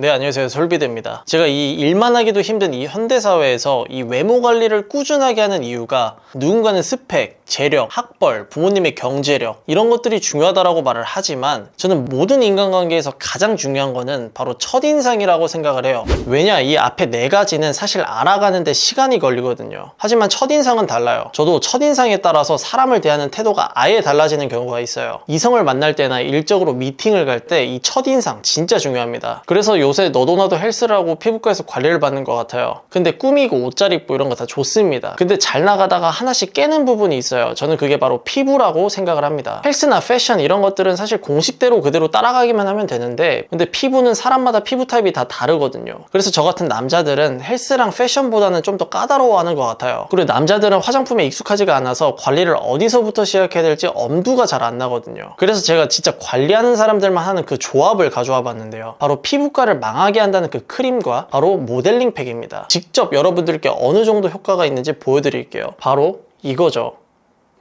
네, 안녕하세요. 솔비드입니다. 제가 이 일만 하기도 힘든 이 현대사회에서 이 외모 관리를 꾸준하게 하는 이유가 누군가는 스펙, 재력, 학벌, 부모님의 경제력 이런 것들이 중요하다라고 말을 하지만 저는 모든 인간관계에서 가장 중요한 거는 바로 첫인상이라고 생각을 해요. 왜냐, 이 앞에 네 가지는 사실 알아가는데 시간이 걸리거든요. 하지만 첫인상은 달라요. 저도 첫인상에 따라서 사람을 대하는 태도가 아예 달라지는 경우가 있어요. 이성을 만날 때나 일적으로 미팅을 갈 때 이 첫인상 진짜 중요합니다. 그래서 요새 너도나도 헬스를 하고 피부과에서 관리를 받는 것 같아요. 근데 꾸미고 옷 잘 입고 이런 거 다 좋습니다. 근데 잘 나가다가 하나씩 깨는 부분이 있어요. 저는 그게 바로 피부라고 생각을 합니다. 헬스나 패션 이런 것들은 사실 공식대로 그대로 따라가기만 하면 되는데, 근데 피부는 사람마다 피부 타입이 다 다르거든요. 그래서 저 같은 남자들은 헬스랑 패션보다는 좀 더 까다로워하는 것 같아요. 그리고 남자들은 화장품에 익숙하지가 않아서 관리를 어디서부터 시작해야 될지 엄두가 잘 안 나거든요. 그래서 제가 진짜 관리하는 사람들만 하는 그 조합을 가져와 봤는데요. 바로 피부과를 망하게 한다는 그 크림과 바로 모델링 팩입니다. 직접 여러분들께 어느 정도 효과가 있는지 보여드릴게요. 바로 이거죠.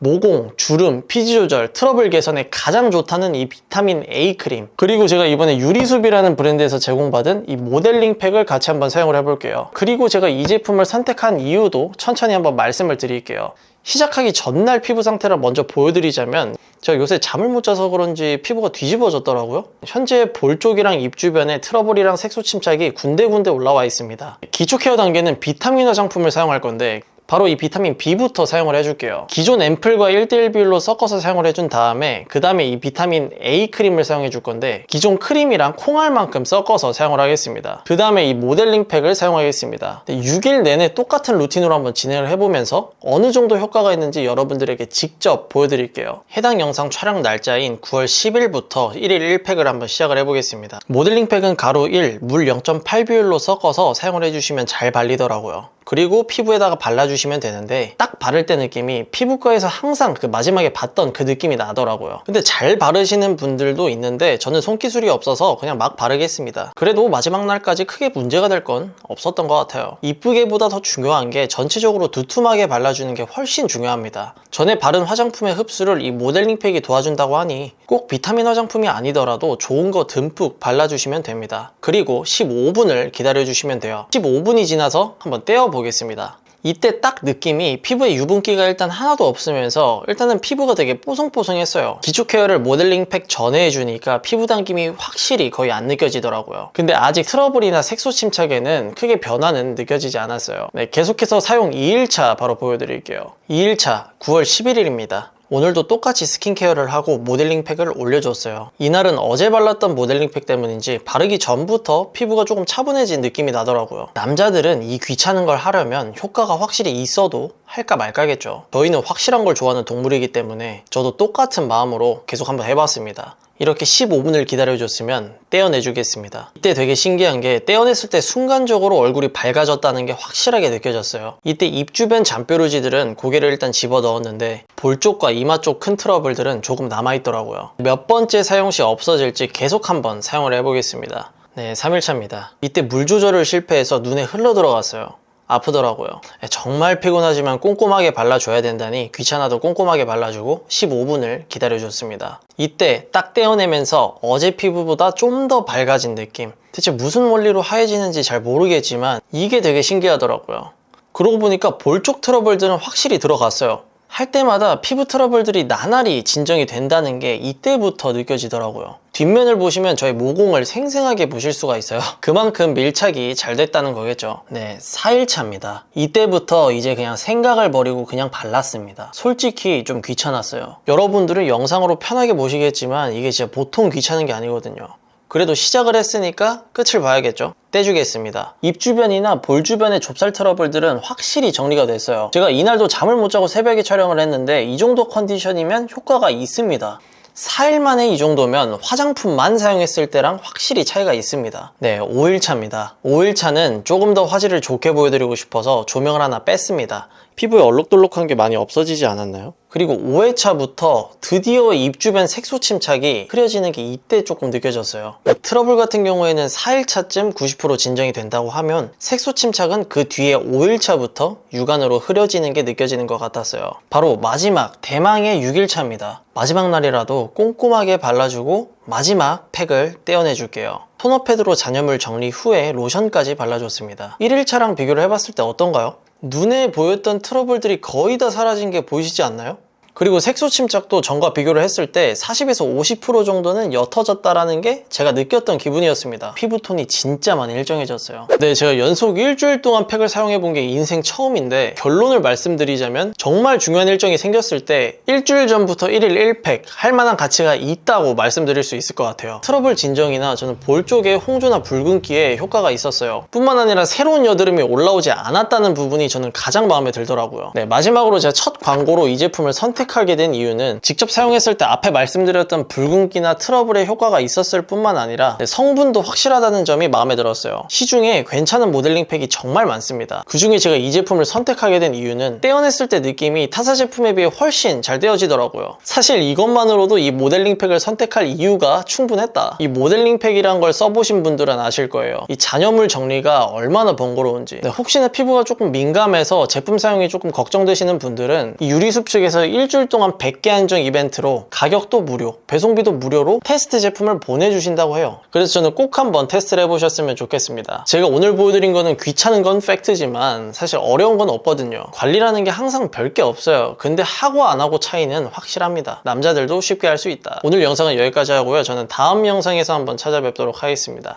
모공, 주름, 피지 조절, 트러블 개선에 가장 좋다는 이 비타민 A 크림, 그리고 제가 이번에 유리수비라는 브랜드에서 제공받은 이 모델링 팩을 같이 한번 사용을 해볼게요. 그리고 제가 이 제품을 선택한 이유도 천천히 한번 말씀을 드릴게요. 시작하기 전날 피부 상태를 먼저 보여드리자면, 제가 요새 잠을 못 자서 그런지 피부가 뒤집어졌더라고요. 현재 볼 쪽이랑 입 주변에 트러블이랑 색소 침착이 군데군데 올라와 있습니다. 기초 케어 단계는 비타민 화장품을 사용할 건데, 바로 이 비타민 B부터 사용을 해줄게요. 기존 앰플과 1:1 비율로 섞어서 사용을 해준 다음에 그 다음에 이 비타민 A 크림을 사용해 줄 건데, 기존 크림이랑 콩알만큼 섞어서 사용을 하겠습니다. 그 다음에 이 모델링 팩을 사용하겠습니다. 6일 내내 똑같은 루틴으로 한번 진행을 해보면서 어느 정도 효과가 있는지 여러분들에게 직접 보여드릴게요. 해당 영상 촬영 날짜인 9월 10일부터 1일 1팩을 한번 시작을 해보겠습니다. 모델링 팩은 가루 1, 물 0.8 비율로 섞어서 사용을 해주시면 잘 발리더라고요. 그리고 피부에다가 발라주시면 되는데, 딱 바를 때 느낌이 피부과에서 항상 그 마지막에 봤던 그 느낌이 나더라고요. 근데 잘 바르시는 분들도 있는데 저는 손기술이 없어서 그냥 막 바르겠습니다. 그래도 마지막 날까지 크게 문제가 될 건 없었던 것 같아요. 이쁘게보다 더 중요한 게 전체적으로 두툼하게 발라주는 게 훨씬 중요합니다. 전에 바른 화장품의 흡수를 이 모델링 팩이 도와준다고 하니 꼭 비타민 화장품이 아니더라도 좋은 거 듬뿍 발라주시면 됩니다. 그리고 15분을 기다려주시면 돼요. 15분이 지나서 한번 떼어보겠습니다. 이때 딱 느낌이 피부에 유분기가 일단 하나도 없으면서 일단은 피부가 되게 뽀송뽀송했어요. 기초 케어를 모델링 팩 전에 해주니까 피부 당김이 확실히 거의 안 느껴지더라고요. 근데 아직 트러블이나 색소 침착에는 크게 변화는 느껴지지 않았어요. 네, 계속해서 사용 2일차 바로 보여드릴게요. 2일차 9월 11일입니다. 오늘도 똑같이 스킨케어를 하고 모델링 팩을 올려줬어요. 이날은 어제 발랐던 모델링 팩 때문인지 바르기 전부터 피부가 조금 차분해진 느낌이 나더라고요. 남자들은 이 귀찮은 걸 하려면 효과가 확실히 있어도 할까 말까겠죠. 저희는 확실한 걸 좋아하는 동물이기 때문에 저도 똑같은 마음으로 계속 한번 해봤습니다. 이렇게 15분을 기다려줬으면 떼어내주겠습니다. 이때 되게 신기한 게, 떼어냈을 때 순간적으로 얼굴이 밝아졌다는 게 확실하게 느껴졌어요. 이때 입 주변 잔뾰루지들은 고개를 일단 집어 넣었는데, 볼 쪽과 이마 쪽 큰 트러블들은 조금 남아있더라고요. 몇 번째 사용 시 없어질지 계속 한번 사용을 해보겠습니다. 네, 3일차입니다. 이때 물 조절을 실패해서 눈에 흘러 들어갔어요. 아프더라고요. 정말 피곤하지만 꼼꼼하게 발라줘야 된다니 귀찮아도 꼼꼼하게 발라주고 15분을 기다려줬습니다. 이때 딱 떼어내면서 어제 피부보다 좀 더 밝아진 느낌. 대체 무슨 원리로 하얘지는지 잘 모르겠지만 이게 되게 신기하더라고요. 그러고 보니까 볼 쪽 트러블들은 확실히 들어갔어요. 할 때마다 피부 트러블들이 나날이 진정이 된다는 게 이때부터 느껴지더라고요. 뒷면을 보시면 저의 모공을 생생하게 보실 수가 있어요. 그만큼 밀착이 잘 됐다는 거겠죠. 네, 4일차입니다. 이때부터 이제 그냥 생각을 버리고 그냥 발랐습니다. 솔직히 좀 귀찮았어요. 여러분들은 영상으로 편하게 보시겠지만 이게 진짜 보통 귀찮은 게 아니거든요. 그래도 시작을 했으니까 끝을 봐야겠죠. 떼주겠습니다. 입 주변이나 볼 주변의 좁쌀 트러블들은 확실히 정리가 됐어요. 제가 이날도 잠을 못 자고 새벽에 촬영을 했는데 이 정도 컨디션이면 효과가 있습니다. 4일 만에 이 정도면 화장품만 사용했을 때랑 확실히 차이가 있습니다. 네, 5일차입니다. 5일차는 조금 더 화질을 좋게 보여드리고 싶어서 조명을 하나 뺐습니다. 피부에 얼룩덜룩한 게 많이 없어지지 않았나요? 그리고 5회차부터 드디어 입 주변 색소 침착이 흐려지는 게 이때 조금 느껴졌어요. 트러블 같은 경우에는 4일차쯤 90% 진정이 된다고 하면 색소 침착은 그 뒤에 5일차부터 육안으로 흐려지는 게 느껴지는 것 같았어요. 바로 마지막 대망의 6일차입니다. 마지막 날이라도 꼼꼼하게 발라주고 마지막 팩을 떼어내줄게요. 토너 패드로 잔여물 정리 후에 로션까지 발라줬습니다. 1일차랑 비교를 해봤을 때 어떤가요? 눈에 보였던 트러블들이 거의 다 사라진 게 보이시지 않나요? 그리고 색소 침착도 전과 비교를 했을 때 40에서 50% 정도는 옅어졌다라는 게 제가 느꼈던 기분이었습니다. 피부톤이 진짜 많이 일정해졌어요. 네, 제가 연속 일주일 동안 팩을 사용해 본 게 인생 처음인데 결론을 말씀드리자면 정말 중요한 일정이 생겼을 때 일주일 전부터 1일 1팩 할 만한 가치가 있다고 말씀드릴 수 있을 것 같아요. 트러블 진정이나 저는 볼 쪽에 홍조나 붉은기에 효과가 있었어요. 뿐만 아니라 새로운 여드름이 올라오지 않았다는 부분이 저는 가장 마음에 들더라고요. 네, 마지막으로 제가 첫 광고로 이 제품을 선택하게 된 이유는 직접 사용했을 때 앞에 말씀드렸던 붉은기나 트러블에 효과가 있었을 뿐만 아니라 성분도 확실하다는 점이 마음에 들었어요. 시중에 괜찮은 모델링 팩이 정말 많습니다. 그중에 제가 이 제품을 선택하게 된 이유는 떼어냈을 때 느낌이 타사 제품에 비해 훨씬 잘 떼어지더라고요. 사실 이것만으로도 이 모델링 팩을 선택할 이유가 충분했다. 이 모델링 팩이란 걸 써보신 분들은 아실 거예요. 이 잔여물 정리가 얼마나 번거로운지. 혹시나 피부가 조금 민감해서 제품 사용이 조금 걱정되시는 분들은 이 유리숲 측에서 일주일 동안 100개 한정 이벤트로 가격도 무료, 배송비도 무료로 테스트 제품을 보내주신다고 해요. 그래서 저는 꼭 한번 테스트를 해보셨으면 좋겠습니다. 제가 오늘 보여드린 거는 귀찮은 건 팩트지만 사실 어려운 건 없거든요. 관리라는 게 항상 별게 없어요. 근데 하고 안 하고 차이는 확실합니다. 남자들도 쉽게 할 수 있다. 오늘 영상은 여기까지 하고요. 저는 다음 영상에서 한번 찾아뵙도록 하겠습니다.